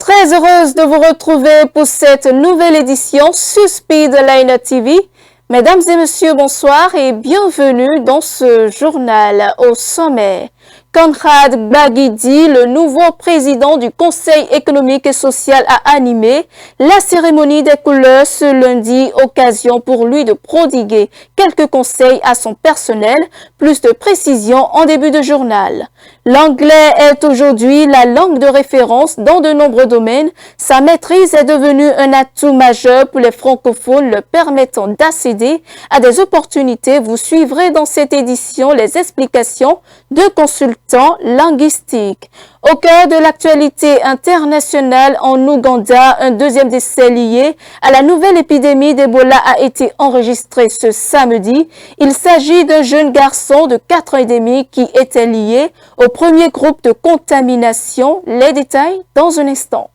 Très heureuse de vous retrouver pour cette nouvelle édition sur Speedline TV. Mesdames et messieurs, bonsoir et bienvenue dans ce journal au sommet. Conrad Gbagidi, le nouveau président du Conseil économique et social, a animé la cérémonie des couleurs ce lundi, occasion pour lui de prodiguer quelques conseils à son personnel, plus de précisions en début de journal. L'anglais est aujourd'hui la langue de référence dans de nombreux domaines. Sa maîtrise est devenue un atout majeur pour les francophones, le permettant d'accéder à des opportunités. Vous suivrez dans cette édition les explications de consultants linguistiques. Au cœur de l'actualité internationale en Ouganda, un deuxième décès lié à la nouvelle épidémie d'Ebola a été enregistré ce samedi. Il s'agit d'un jeune garçon de 4 ans et demi qui était lié au premier groupe de contamination. Les détails dans un instant.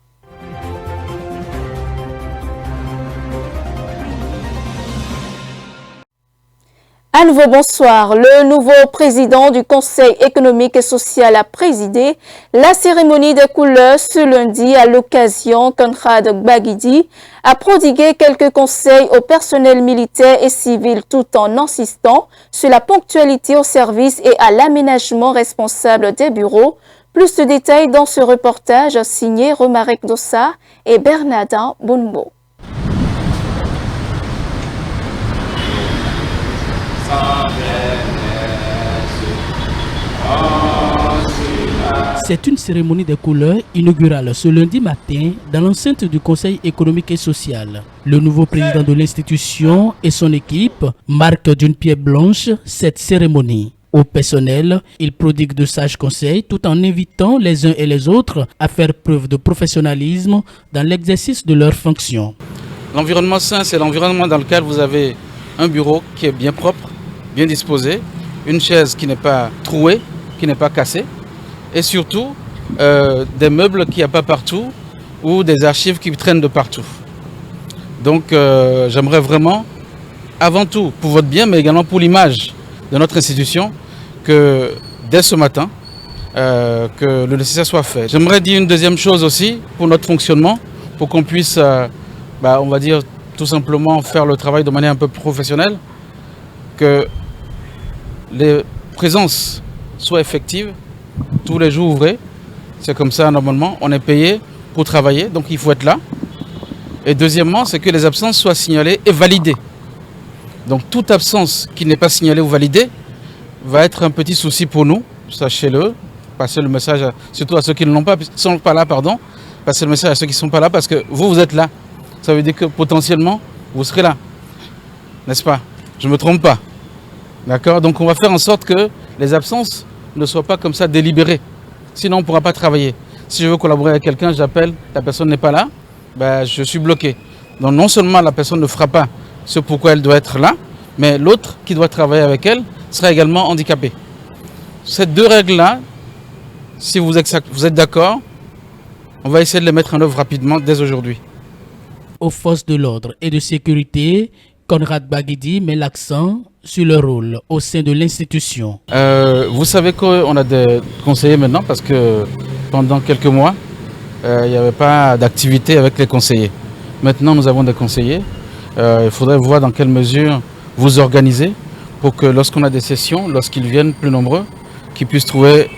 À nouveau, bonsoir. Le nouveau président du Conseil économique et social a présidé la cérémonie des couleurs ce lundi. À l'occasion, Conrad Gbagidi a prodigué quelques conseils au personnel militaire et civil tout en insistant sur la ponctualité au service et à l'aménagement responsable des bureaux. Plus de détails dans ce reportage signé Romarek Dossa et Bernardin Bounbo. C'est une cérémonie des couleurs inaugurale ce lundi matin dans l'enceinte du Conseil économique et social. Le nouveau président de l'institution et son équipe marquent d'une pierre blanche cette cérémonie. Au personnel, il prodigue de sages conseils tout en invitant les uns et les autres à faire preuve de professionnalisme dans l'exercice de leurs fonctions. L'environnement sain, c'est l'environnement dans lequel vous avez un bureau qui est bien propre, bien disposé, une chaise qui n'est pas trouée, qui n'est pas cassée, et surtout des meubles qu'il n'y a pas partout ou des archives qui traînent de partout. Donc j'aimerais vraiment, avant tout pour votre bien, mais également pour l'image de notre institution, que dès ce matin, que le nécessaire soit fait. J'aimerais dire une deuxième chose aussi pour notre fonctionnement, pour qu'on puisse, on va dire tout simplement faire le travail de manière un peu professionnelle, que les présences soient effectives, tous les jours ouvrés. C'est comme ça normalement, on est payé pour travailler, donc il faut être là. Et deuxièmement, c'est que les absences soient signalées et validées. Donc toute absence qui n'est pas signalée ou validée va être un petit souci pour nous, sachez-le. Passez le message surtout à ceux qui ne sont pas là, passez le message à ceux qui ne sont pas là parce que vous êtes là. Ça veut dire que potentiellement, vous serez là. N'est-ce pas? Je ne me trompe pas. D'accord? Donc on va faire en sorte que les absences ne soient pas comme ça délibérées. Sinon on ne pourra pas travailler. Si je veux collaborer avec quelqu'un, j'appelle, la personne n'est pas là, je suis bloqué. Donc non seulement la personne ne fera pas ce pourquoi elle doit être là, mais l'autre qui doit travailler avec elle sera également handicapé. Ces deux règles-là, si vous êtes d'accord, on va essayer de les mettre en œuvre rapidement dès aujourd'hui. Aux forces de l'ordre et de sécurité, Conrad Gbagidi met l'accent sur le rôle au sein de l'institution. Vous savez qu'on a des conseillers maintenant parce que pendant quelques mois, il n'y avait pas d'activité avec les conseillers. Maintenant, nous avons des conseillers. Il faudrait voir dans quelle mesure vous organisez pour que lorsqu'on a des sessions, lorsqu'ils viennent plus nombreux, qu'ils puissent trouver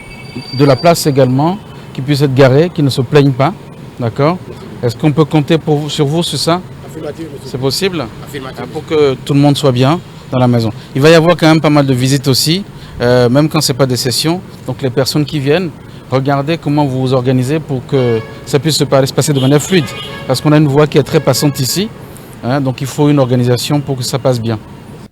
de la place également, qu'ils puissent être garés, qu'ils ne se plaignent pas. D'accord? Est-ce qu'on peut compter sur vous sur ça? C'est possible? Pour que tout le monde soit bien dans la maison. Il va y avoir quand même pas mal de visites aussi, même quand ce n'est pas des sessions. Donc les personnes qui viennent, regardez comment vous vous organisez pour que ça puisse se passer de manière fluide. Parce qu'on a une voie qui est très passante ici, donc il faut une organisation pour que ça passe bien.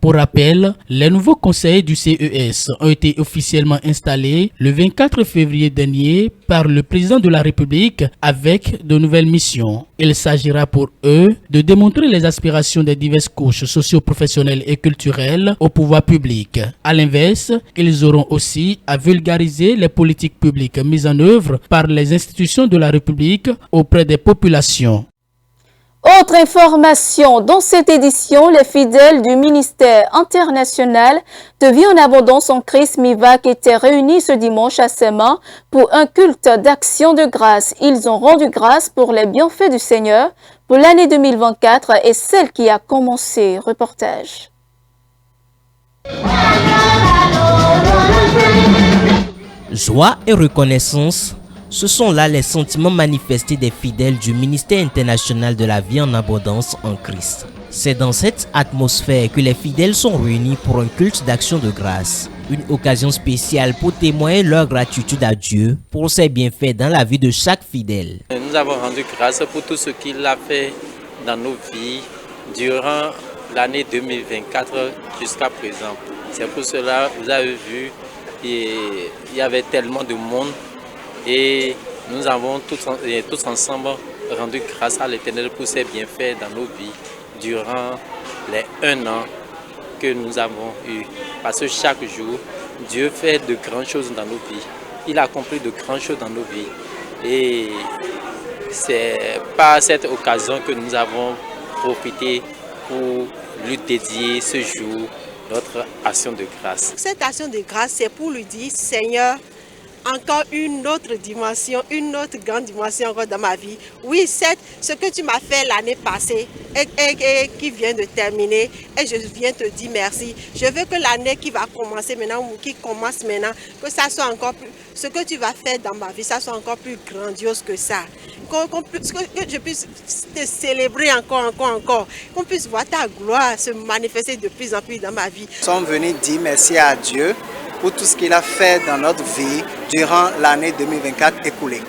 Pour rappel, les nouveaux conseillers du CES ont été officiellement installés le 24 février dernier par le président de la République avec de nouvelles missions. Il s'agira pour eux de démontrer les aspirations des diverses couches socio-professionnelles et culturelles au pouvoir public. À l'inverse, ils auront aussi à vulgariser les politiques publiques mises en œuvre par les institutions de la République auprès des populations. Autre information, dans cette édition, les fidèles du ministère international de vie en abondance en Christ MIVAC étaient réunis ce dimanche à Séma pour un culte d'action de grâce. Ils ont rendu grâce pour les bienfaits du Seigneur pour l'année 2024 et celle qui a commencé. Reportage. Joie et reconnaissance, ce sont là les sentiments manifestés des fidèles du ministère international de la vie en abondance en Christ. C'est dans cette atmosphère que les fidèles sont réunis pour un culte d'action de grâce. Une occasion spéciale pour témoigner leur gratitude à Dieu pour ses bienfaits dans la vie de chaque fidèle. Nous avons rendu grâce pour tout ce qu'il a fait dans nos vies durant l'année 2024 jusqu'à présent. C'est pour cela que vous avez vu, il y avait tellement de monde et nous avons tous ensemble rendu grâce à l'Éternel pour ses bienfaits dans nos vies durant les 1 an que nous avons eu. Parce que chaque jour, Dieu fait de grandes choses dans nos vies. Il accomplit de grandes choses dans nos vies. Et c'est par cette occasion que nous avons profité pour lui dédier ce jour notre action de grâce. Cette action de grâce, c'est pour lui dire, Seigneur, encore une autre dimension, une autre grande dimension encore dans ma vie. Oui, c'est ce que tu m'as fait l'année passée et qui vient de terminer. Et je viens te dire merci. Je veux que l'année qui va commencer maintenant, ou qui commence maintenant, que ça soit encore plus, ce que tu vas faire dans ma vie, ça soit encore plus grandiose que ça. Que je puisse te célébrer encore, qu'on puisse voir ta gloire se manifester de plus en plus dans ma vie. Nous sommes venus dire merci à Dieu pour tout ce qu'il a fait dans notre vie durant l'année 2024 écoulée.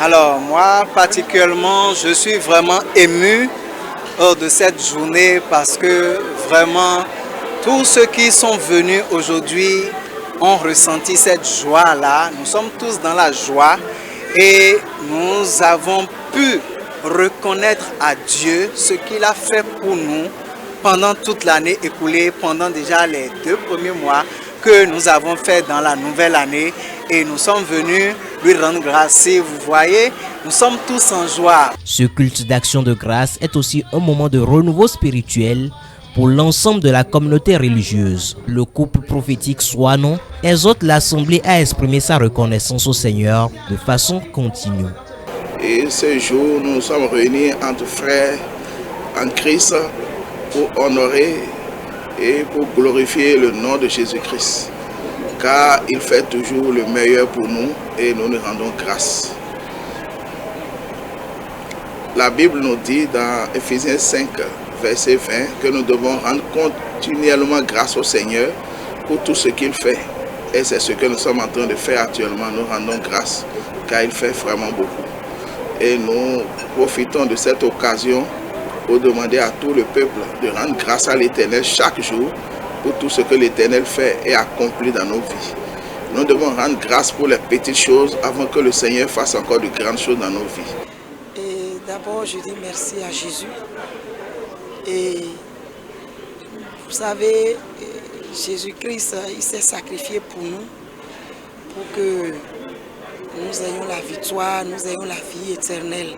Alors moi particulièrement, je suis vraiment ému de cette journée parce que vraiment tous ceux qui sont venus aujourd'hui ont ressenti cette joie-là. Nous sommes tous dans la joie. Et nous avons pu reconnaître à Dieu ce qu'il a fait pour nous pendant toute l'année écoulée, pendant déjà les 2 premiers mois que nous avons fait dans la nouvelle année. Et nous sommes venus lui rendre grâce. Et vous voyez, nous sommes tous en joie. Ce culte d'action de grâce est aussi un moment de renouveau spirituel pour l'ensemble de la communauté religieuse. Le couple prophétique Soinon exhorte l'Assemblée à exprimer sa reconnaissance au Seigneur de façon continue. Et ce jour, nous sommes réunis entre frères en Christ pour honorer et pour glorifier le nom de Jésus-Christ. Car il fait toujours le meilleur pour nous et nous nous rendons grâce. La Bible nous dit dans Éphésiens 5, verset 20, que nous devons rendre continuellement grâce au Seigneur pour tout ce qu'il fait. Et c'est ce que nous sommes en train de faire actuellement. Nous rendons grâce car il fait vraiment beaucoup. Et nous profitons de cette occasion pour demander à tout le peuple de rendre grâce à l'Éternel chaque jour pour tout ce que l'Éternel fait et accomplit dans nos vies. Nous devons rendre grâce pour les petites choses avant que le Seigneur fasse encore de grandes choses dans nos vies. Et d'abord, je dis merci à Jésus. Et vous savez, Jésus-Christ, il s'est sacrifié pour nous, pour que nous ayons la victoire, nous ayons la vie éternelle.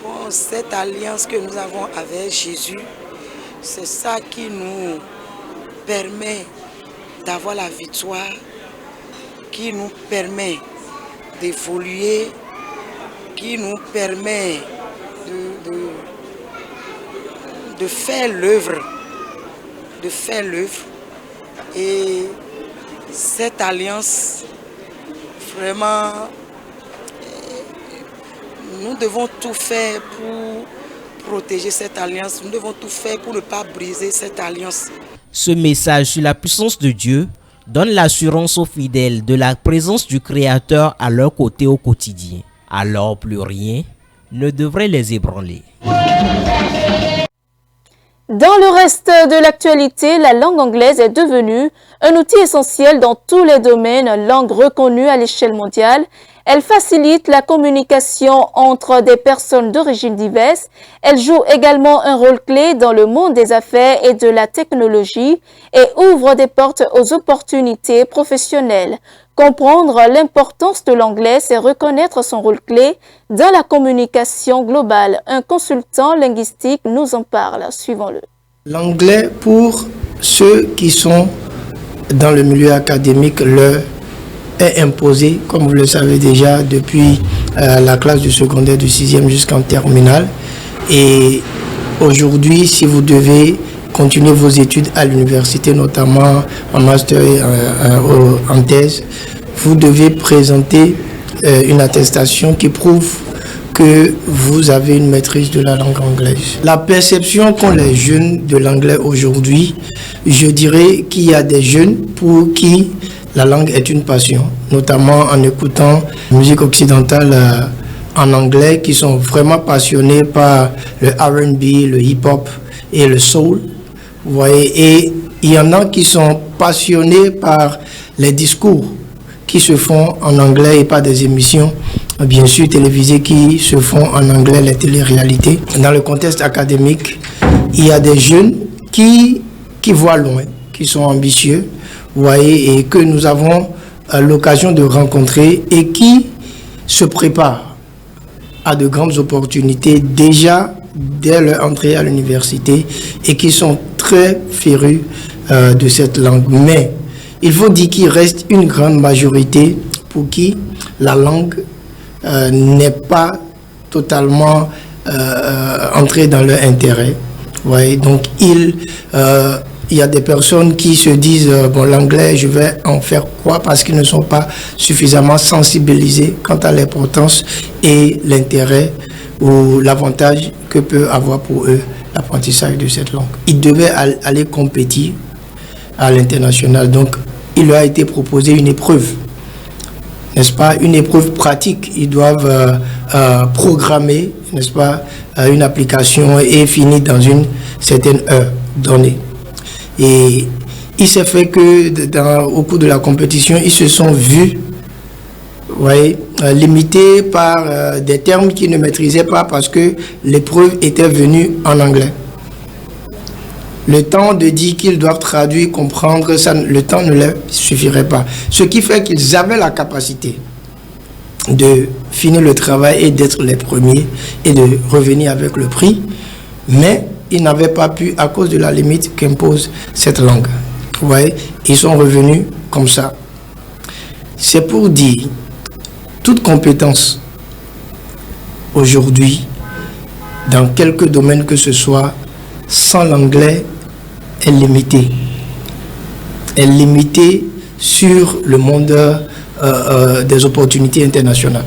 Bon, cette alliance que nous avons avec Jésus, c'est ça qui nous permet d'avoir la victoire, qui nous permet d'évoluer, qui nous permet de faire l'œuvre, et cette alliance, vraiment, nous devons tout faire pour protéger cette alliance, nous devons tout faire pour ne pas briser cette alliance. Ce message sur la puissance de Dieu donne l'assurance aux fidèles de la présence du Créateur à leur côté au quotidien. Alors plus rien ne devrait les ébranler. Dans le reste de l'actualité, la langue anglaise est devenue un outil essentiel dans tous les domaines, langue reconnue à l'échelle mondiale. Elle facilite la communication entre des personnes d'origine diverses. Elle joue également un rôle clé dans le monde des affaires et de la technologie et ouvre des portes aux opportunités professionnelles. Comprendre l'importance de l'anglais, c'est reconnaître son rôle clé dans la communication globale. Un consultant linguistique nous en parle. Suivons-le. L'anglais, pour ceux qui sont dans le milieu académique, leur est imposé, comme vous le savez déjà, depuis la classe du secondaire du 6e jusqu'en terminale. Et aujourd'hui, si vous devez continuer vos études à l'université, notamment en master et en thèse, vous devez présenter une attestation qui prouve que vous avez une maîtrise de la langue anglaise. La perception qu'ont les jeunes de l'anglais aujourd'hui, je dirais qu'il y a des jeunes pour qui la langue est une passion, notamment en écoutant la musique occidentale en anglais, qui sont vraiment passionnés par le R&B, le hip-hop et le soul. Vous voyez, et il y en a qui sont passionnés par les discours qui se font en anglais et par des émissions, bien sûr, télévisées qui se font en anglais, les téléréalités. Dans le contexte académique, il y a des jeunes qui voient loin, qui sont ambitieux, vous voyez, et que nous avons l'occasion de rencontrer et qui se préparent à de grandes opportunités déjà dès leur entrée à l'université et qui sont très férus de cette langue. Mais il faut dire qu'il reste une grande majorité pour qui la langue n'est pas totalement entrée dans leur intérêt. Vous voyez, donc il y a des personnes qui se disent bon, l'anglais, je vais en faire quoi, parce qu'ils ne sont pas suffisamment sensibilisés quant à l'importance et l'intérêt ou l'avantage que peut avoir pour eux l'apprentissage de cette langue. Ils devaient aller compétir à l'international, donc il leur a été proposé une épreuve, n'est-ce pas, une épreuve pratique. Ils doivent programmer, n'est-ce pas, une application et finir dans une certaine heure donnée. Et il s'est fait que au cours de la compétition, ils se sont vus, vous voyez, limités par des termes qu'ils ne maîtrisaient pas parce que l'épreuve était venue en anglais. Le temps de dire qu'ils doivent traduire, comprendre, ça, le temps ne leur suffirait pas. Ce qui fait qu'ils avaient la capacité de finir le travail et d'être les premiers et de revenir avec le prix, mais ils n'avaient pas pu à cause de la limite qu'impose cette langue. Vous voyez, ils sont revenus comme ça. C'est pour dire, toute compétence aujourd'hui, dans quelques domaines que ce soit, sans l'anglais, est limitée. Elle est limitée sur le monde des opportunités internationales.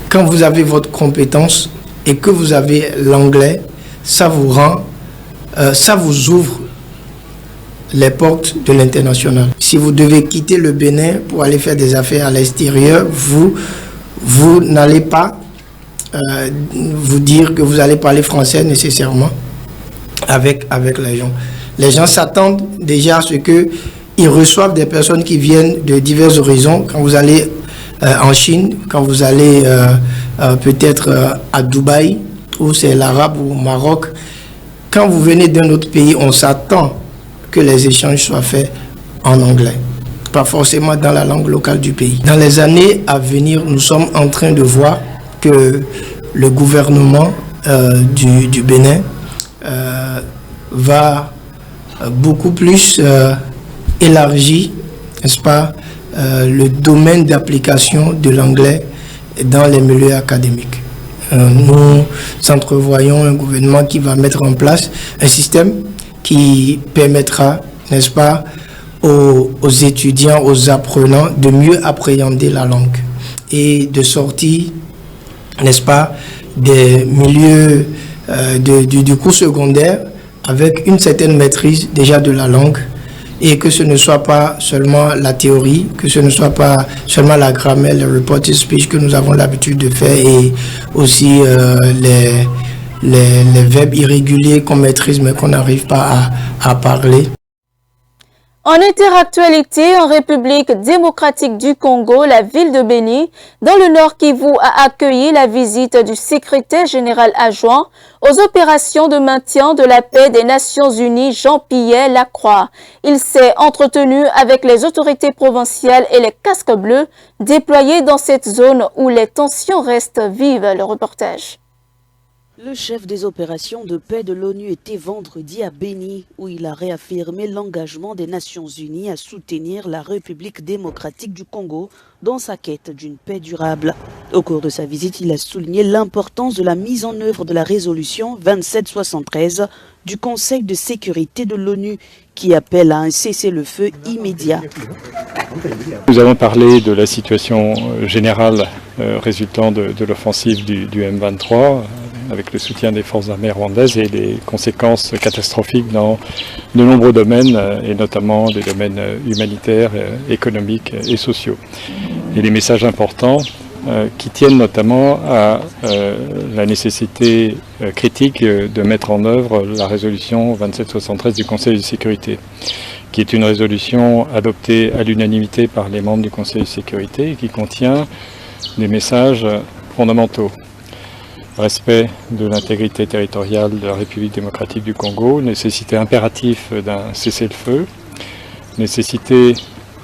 Quand vous avez votre compétence et que vous avez l'anglais, ça vous rend, ça vous ouvre les portes de l'international. Si vous devez quitter le Bénin pour aller faire des affaires à l'extérieur, vous n'allez pas vous dire que vous allez parler français nécessairement avec les gens. Les gens s'attendent déjà à ce qu'ils reçoivent des personnes qui viennent de divers horizons. Quand vous allez en Chine, quand vous allez peut-être à Dubaï, où c'est l'arabe ou au Maroc, quand vous venez d'un autre pays, on s'attend que les échanges soient faits en anglais, pas forcément dans la langue locale du pays. Dans les années à venir, nous sommes en train de voir que le gouvernement du Bénin va beaucoup plus élargir, n'est-ce pas, le domaine d'application de l'anglais dans les milieux académiques. Nous entrevoyons un gouvernement qui va mettre en place un système qui permettra, n'est-ce pas, aux étudiants, aux apprenants de mieux appréhender la langue et de sortir, n'est-ce pas, des milieux du cours secondaire avec une certaine maîtrise déjà de la langue, et que ce ne soit pas seulement la théorie, que ce ne soit pas seulement la grammaire, le reported speech que nous avons l'habitude de faire, et aussi les verbes irréguliers qu'on maîtrise mais qu'on n'arrive pas à parler. En interactualité, en République démocratique du Congo, la ville de Béni, dans le Nord Kivu, a accueilli la visite du secrétaire général adjoint aux opérations de maintien de la paix des Nations Unies, Jean-Pierre Lacroix. Il s'est entretenu avec les autorités provinciales et les casques bleus déployés dans cette zone où les tensions restent vives. Le reportage. Le chef des opérations de paix de l'ONU était vendredi à Béni, où il a réaffirmé l'engagement des Nations Unies à soutenir la République démocratique du Congo dans sa quête d'une paix durable. Au cours de sa visite, il a souligné l'importance de la mise en œuvre de la résolution 2773 du Conseil de sécurité de l'ONU, qui appelle à un cessez-le-feu immédiat. Nous avons parlé de la situation générale résultant de l'offensive du M23, avec le soutien des forces armées rwandaises et les conséquences catastrophiques dans de nombreux domaines, et notamment des domaines humanitaires, économiques et sociaux. Et les messages importants qui tiennent notamment à la nécessité critique de mettre en œuvre la résolution 2773 du Conseil de sécurité, qui est une résolution adoptée à l'unanimité par les membres du Conseil de sécurité et qui contient des messages fondamentaux. Respect de l'intégrité territoriale de la République démocratique du Congo, nécessité impérative d'un cessez-le-feu, nécessité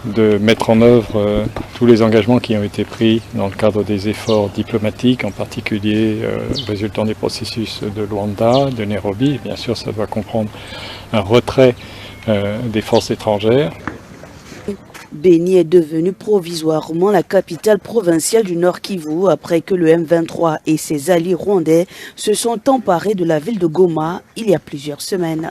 de mettre en œuvre tous les engagements qui ont été pris dans le cadre des efforts diplomatiques, en particulier résultant des processus de Luanda, de Nairobi. Bien sûr, ça doit comprendre un retrait des forces étrangères. Béni est devenue provisoirement la capitale provinciale du Nord Kivu après que le M23 et ses alliés rwandais se sont emparés de la ville de Goma il y a plusieurs semaines.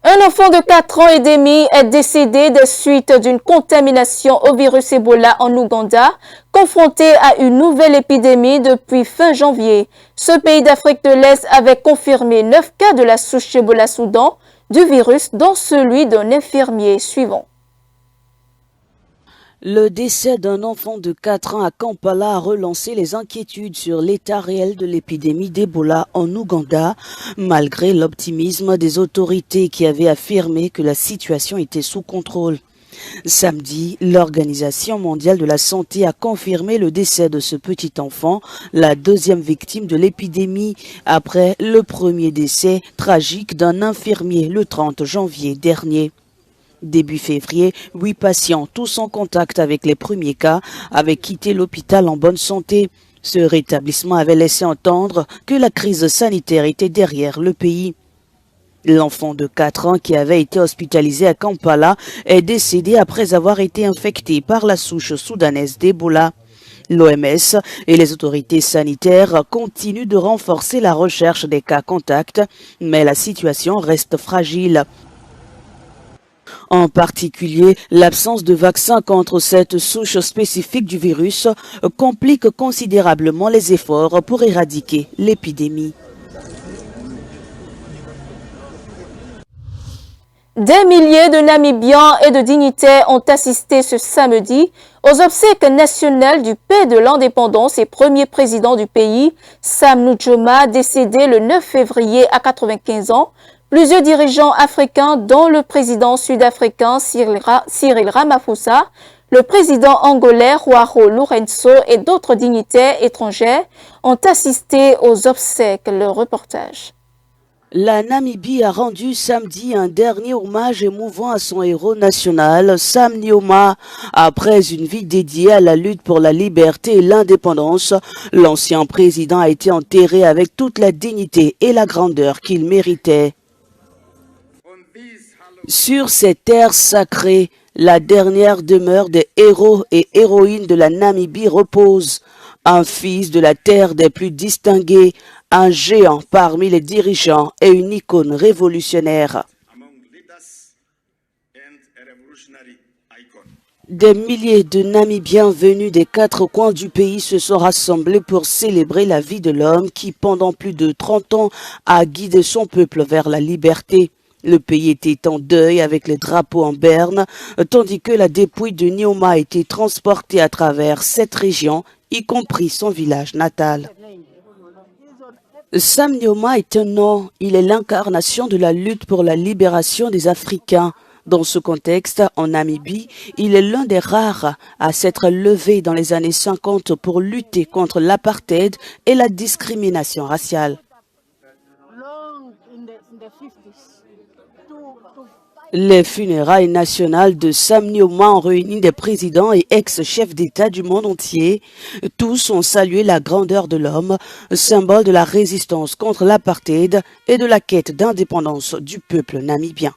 Un enfant de 4 ans et demi est décédé des suites d'une contamination au virus Ebola en Ouganda, confronté à une nouvelle épidémie depuis fin janvier. Ce pays d'Afrique de l'Est avait confirmé 9 cas de la souche Ebola-Soudan du virus, dont celui d'un infirmier. Suivant. Le décès d'un enfant de 4 ans à Kampala a relancé les inquiétudes sur l'état réel de l'épidémie d'Ebola en Ouganda, malgré l'optimisme des autorités qui avaient affirmé que la situation était sous contrôle. Samedi, l'Organisation mondiale de la santé a confirmé le décès de ce petit enfant, la deuxième victime de l'épidémie, après le premier décès tragique d'un infirmier le 30 janvier dernier. Début février, 8 patients, tous en contact avec les premiers cas, avaient quitté l'hôpital en bonne santé. Ce rétablissement avait laissé entendre que la crise sanitaire était derrière le pays. L'enfant de 4 ans qui avait été hospitalisé à Kampala est décédé après avoir été infecté par la souche soudanaise d'Ebola. L'OMS et les autorités sanitaires continuent de renforcer la recherche des cas contacts, mais la situation reste fragile. En particulier, l'absence de vaccin contre cette souche spécifique du virus complique considérablement les efforts pour éradiquer l'épidémie. Des milliers de Namibiens et de dignitaires ont assisté ce samedi aux obsèques nationales du père de l'indépendance et premier président du pays, Sam Nujoma, décédé le 9 février à 95 ans. Plusieurs dirigeants africains, dont le président sud-africain Cyril Ramaphosa, le président angolais Joao Lourenço et d'autres dignitaires étrangers ont assisté aux obsèques. Le reportage. La Namibie a rendu samedi un dernier hommage émouvant à son héros national, Sam Nujoma. Après une vie dédiée à la lutte pour la liberté et l'indépendance, l'ancien président a été enterré avec toute la dignité et la grandeur qu'il méritait. Sur ces terres sacrées, la dernière demeure des héros et héroïnes de la Namibie repose. Un fils de la terre des plus distingués, un géant parmi les dirigeants et une icône révolutionnaire. Des milliers de Namibiens venus des 4 coins du pays se sont rassemblés pour célébrer la vie de l'homme qui, pendant plus de 30 ans, a guidé son peuple vers la liberté. Le pays était en deuil avec les drapeaux en berne, tandis que la dépouille de Nujoma a été transportée à travers cette région, y compris son village natal. Sam Nujoma est un nom, il est l'incarnation de la lutte pour la libération des Africains. Dans ce contexte, en Namibie, il est l'un des rares à s'être levé dans les années 50 pour lutter contre l'apartheid et la discrimination raciale. Les funérailles nationales de Sam Nujoma ont réuni des présidents et ex-chefs d'État du monde entier. Tous ont salué la grandeur de l'homme, symbole de la résistance contre l'apartheid et de la quête d'indépendance du peuple namibien.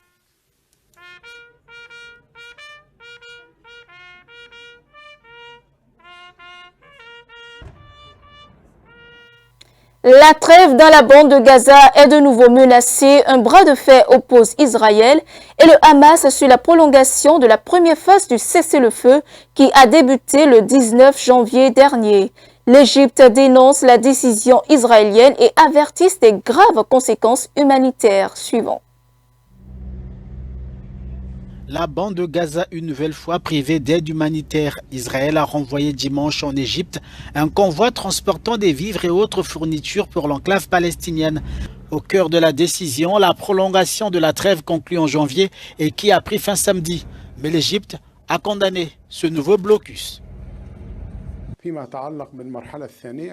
La trêve dans la bande de Gaza est de nouveau menacée. Un bras de fer oppose Israël et le Hamas sur la prolongation de la première phase du cessez-le-feu qui a débuté le 19 janvier dernier. L'Égypte dénonce la décision israélienne et avertit des graves conséquences humanitaires suivantes. La bande de Gaza une nouvelle fois privée d'aide humanitaire. Israël a renvoyé dimanche en Égypte un convoi transportant des vivres et autres fournitures pour l'enclave palestinienne. Au cœur de la décision, la prolongation de la trêve conclue en janvier et qui a pris fin samedi. Mais l'Égypte a condamné ce nouveau blocus.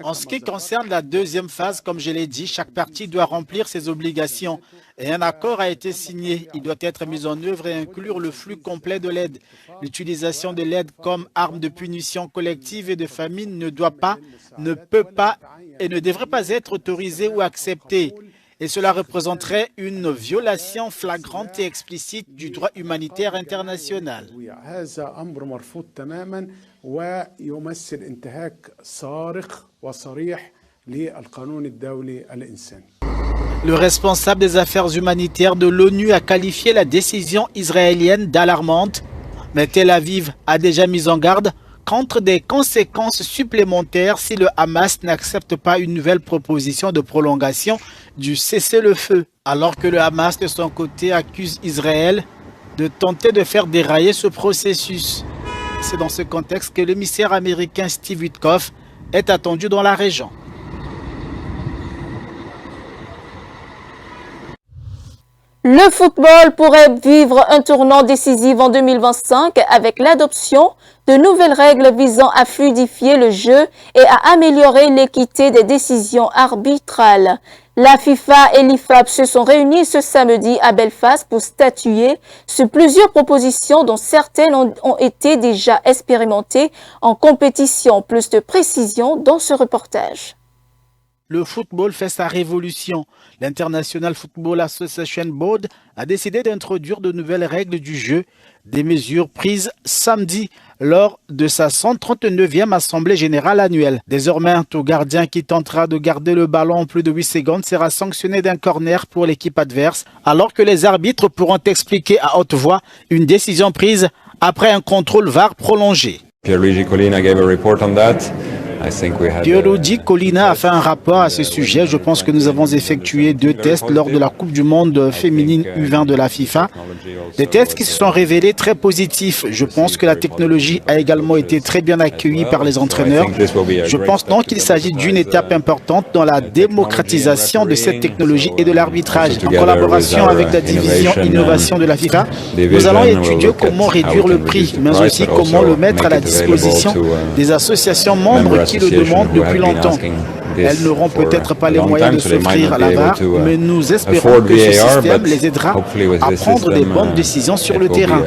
En ce qui concerne la deuxième phase, comme je l'ai dit, chaque partie doit remplir ses obligations et un accord a été signé. Il doit être mis en œuvre et inclure le flux complet de l'aide. L'utilisation de l'aide comme arme de punition collective et de famine ne doit pas, ne peut pas et ne devrait pas être autorisée ou acceptée. Et cela représenterait une violation flagrante et explicite du droit humanitaire international. Le responsable des affaires humanitaires de l'ONU a qualifié la décision israélienne d'alarmante, mais Tel Aviv a déjà mis en garde contre des conséquences supplémentaires si le Hamas n'accepte pas une nouvelle proposition de prolongation du cessez-le-feu, alors que le Hamas de son côté accuse Israël de tenter de faire dérailler ce processus. C'est dans ce contexte que l'émissaire américain Steve Witkoff est attendu dans la région. Le football pourrait vivre un tournant décisif en 2025 avec l'adoption de nouvelles règles visant à fluidifier le jeu et à améliorer l'équité des décisions arbitrales. La FIFA et l'IFAB se sont réunis ce samedi à Belfast pour statuer sur plusieurs propositions dont certaines ont été déjà expérimentées en compétition. Plus de précisions dans ce reportage. Le football fait sa révolution. L'International Football Association Board a décidé d'introduire de nouvelles règles du jeu, des mesures prises samedi lors de sa 139e Assemblée générale annuelle. Désormais, tout gardien qui tentera de garder le ballon plus de 8 secondes sera sanctionné d'un corner pour l'équipe adverse, alors que les arbitres pourront expliquer à haute voix une décision prise après un contrôle VAR prolongé. Pierluigi Collina gave a report on that. Pierluigi Collina a fait un rapport à ce sujet. Je pense que nous avons effectué 2 tests lors de la Coupe du Monde féminine U20 de la FIFA. Des tests qui se sont révélés très positifs. Je pense que la technologie a également été très bien accueillie par les entraîneurs. Je pense donc qu'il s'agit d'une étape importante dans la démocratisation de cette technologie et de l'arbitrage. En collaboration avec la division innovation de la FIFA, nous allons étudier comment réduire le prix, mais aussi comment le mettre à la disposition des associations membres qui le demandent depuis longtemps. Elles n'auront peut-être pas les moyens de s'offrir la VAR, mais nous espérons que ce système les aidera à prendre des bonnes décisions sur le terrain.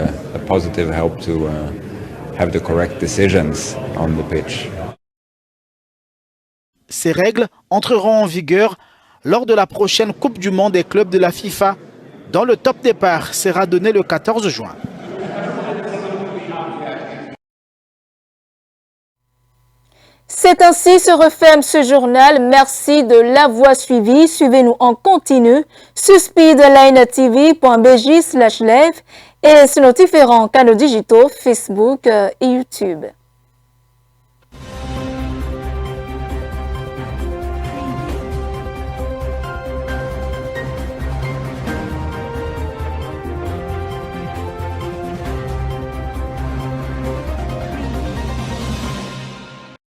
Ces règles entreront en vigueur lors de la prochaine Coupe du Monde des clubs de la FIFA, dont le top départ sera donné le 14 juin. C'est ainsi se referme ce journal. Merci de l'avoir suivi. Suivez-nous en continu sur speedlinetv.bj/live et sur nos différents canaux digitaux Facebook et YouTube.